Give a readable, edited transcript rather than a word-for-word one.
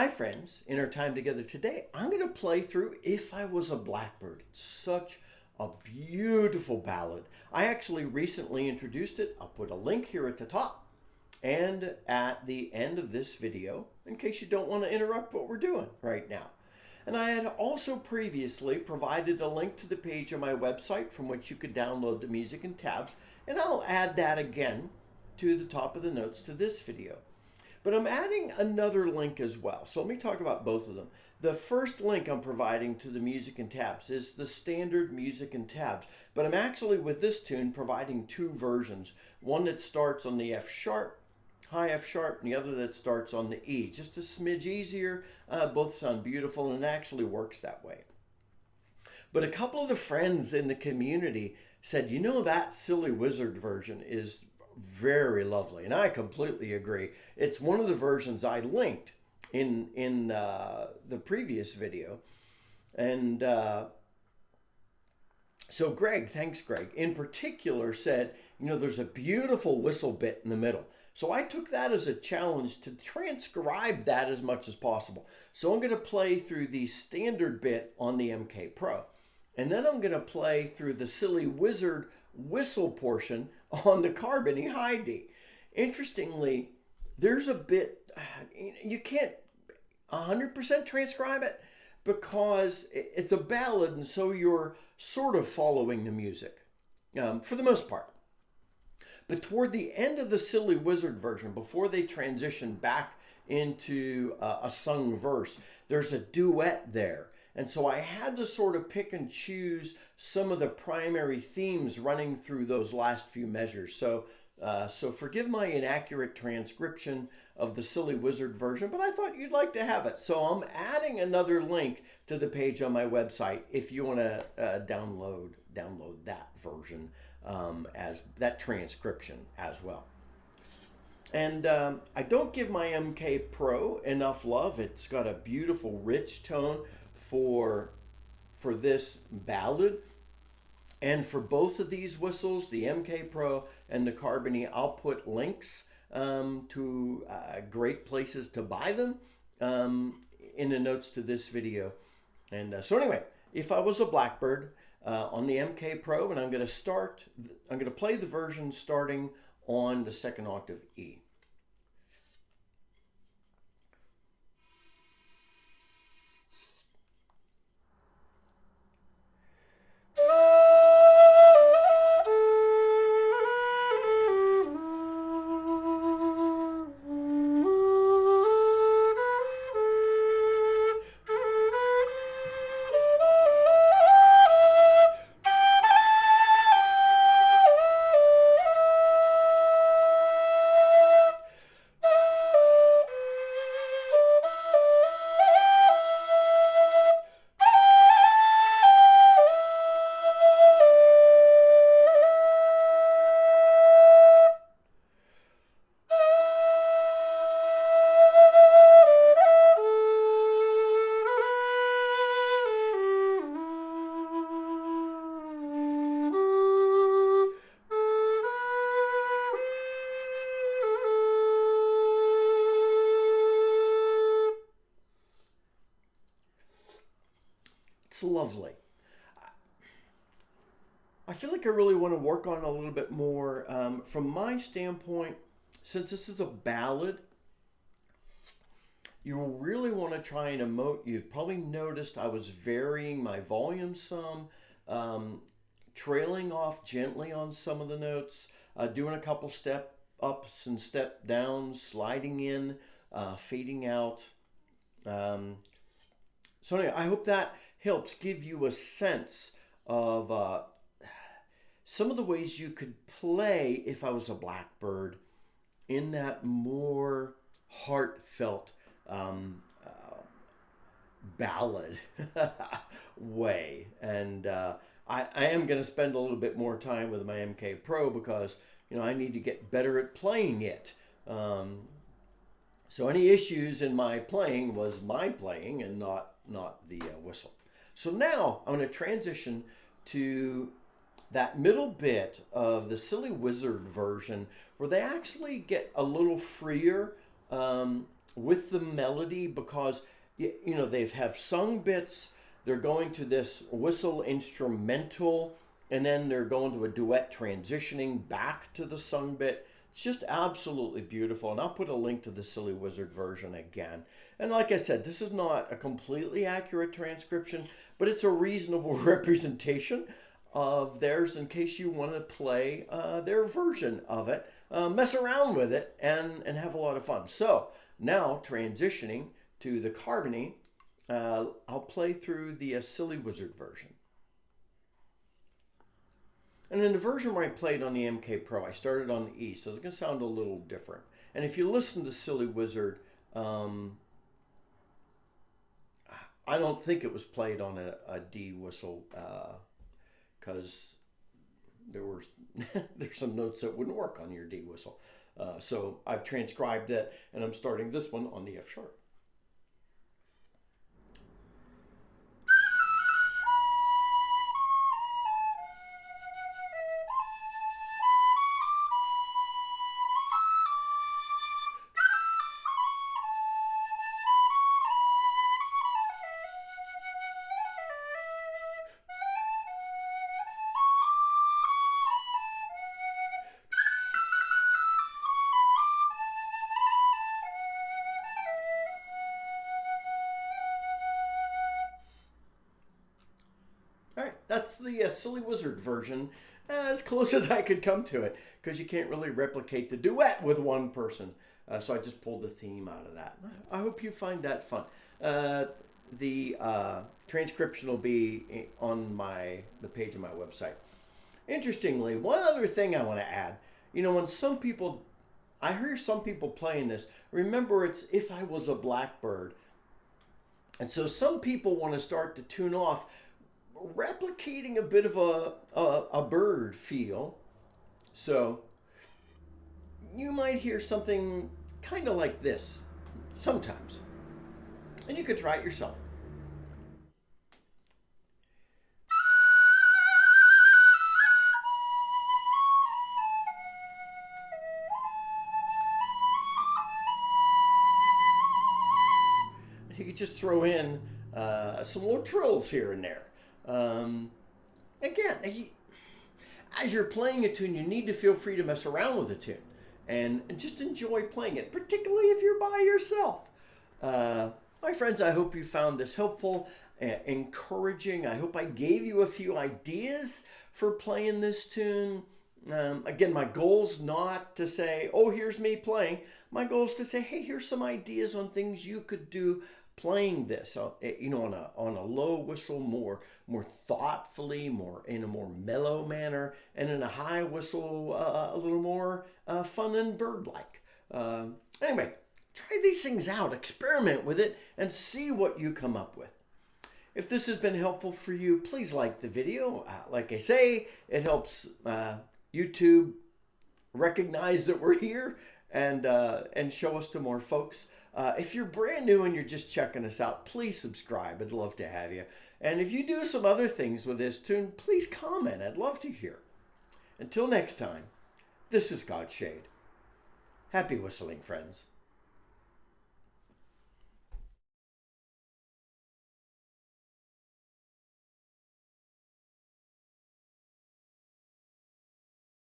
Hi friends, in our time together today, I'm going to play through If I Was a Blackbird. It's such a beautiful ballad. I actually recently introduced it. I'll put a link here at the top and at the end of this video in case you don't want to interrupt what we're doing right now. And I had also previously provided a link to the page on my website from which you could download the music and tabs, and I'll add that again to the top of the notes to this video. But I'm adding another link as well. So let me talk about both of them. The first link I'm providing to the music and tabs is the standard music and tabs. But I'm actually, with this tune, providing two versions. One that starts on the F sharp, high F sharp, and the other that starts on the E. Just a smidge easier. Both sound beautiful and it actually works that way. But a couple of the friends in the community said, you know, that Silly Wizard version is very lovely, and I completely agree. It's one of the versions I linked in the previous video, and so Greg, thanks Greg, in particular said, you know, there's a beautiful whistle bit in the middle. So I took that as a challenge to transcribe that as much as possible. So I'm going to play through the standard bit on the MK Pro, and then I'm going to play through the Silly Wizard whistle portion on the Carbony high D. Interestingly, there's a bit, you can't 100% transcribe it because it's a ballad, and so you're sort of following the music for the most part. But toward the end of the Silly Wizard version, before they transition back into a sung verse, there's a duet there. And so I had to sort of pick and choose some of the primary themes running through those last few measures. So forgive my inaccurate transcription of the Silly Wizard version, but I thought you'd like to have it. So I'm adding another link to the page on my website if you want to download that version as that transcription as well. And I don't give my MK Pro enough love. It's got a beautiful, rich tone for this ballad, and for both of these whistles, the MK Pro and the Carbony, I'll put links to great places to buy them in the notes to this video. And so anyway, If I Was a Blackbird on the MK Pro, and I'm going to play the version starting on the second octave E. It's lovely. I feel like I really want to work on it a little bit more. From my standpoint, since this is a ballad, you will really want to try and emote. You probably noticed I was varying my volume some, trailing off gently on some of the notes, doing a couple step ups and step downs, sliding in, fading out. So anyway, I hope that helps give you a sense of some of the ways you could play If I Was a Blackbird in that more heartfelt ballad way. And I am going to spend a little bit more time with my MK Pro because, you know, I need to get better at playing it. So any issues in my playing was my playing and not the whistle. So now I'm going to transition to that middle bit of the Silly Wizard version where they actually get a little freer with the melody, because you know they have sung bits, they're going to this whistle instrumental, and then they're going to a duet transitioning back to the sung bit. It's just absolutely beautiful, and I'll put a link to the Silly Wizard version again. And like I said, this is not a completely accurate transcription, but it's a reasonable representation of theirs in case you want to play their version of it, mess around with it, and have a lot of fun. So now transitioning to the Carbony, I'll play through the Silly Wizard version. And in the version where I played on the MK Pro, I started on the E, so it's going to sound a little different. And if you listen to Silly Wizard, I don't think it was played on a D whistle, because there's some notes that wouldn't work on your D whistle. So I've transcribed it, and I'm starting this one on the F sharp. All right, that's the Silly Wizard version, as close as I could come to it, because you can't really replicate the duet with one person. So I just pulled the theme out of that. I hope you find that fun. The transcription will be on the page of my website. Interestingly, one other thing I want to add. You know, when I hear some people playing this, remember it's If I Was a Blackbird. And so some people want to start to tune off, replicating a bit of a bird feel. So you might hear something kind of like this sometimes, and you could try it yourself. You could just throw in some little trills here and there. Again, as you're playing a tune, you need to feel free to mess around with the tune and just enjoy playing it, particularly if you're by yourself. My friends, I hope you found this helpful, encouraging. I hope I gave you a few ideas for playing this tune. Again, my goal's not to say, oh, here's me playing. My goal is to say, hey, here's some ideas on things you could do playing this, you know, on a low whistle, more thoughtfully, in a more mellow manner, and in a high whistle, a little more fun and bird-like. Anyway, try these things out, experiment with it, and see what you come up with. If this has been helpful for you, please like the video. Like I say, it helps YouTube recognize that we're here and show us to more folks. If you're brand new and you're just checking us out, please subscribe. I'd love to have you. And if you do some other things with this tune, please comment. I'd love to hear. Until next time, this is Godshade. Happy whistling, friends.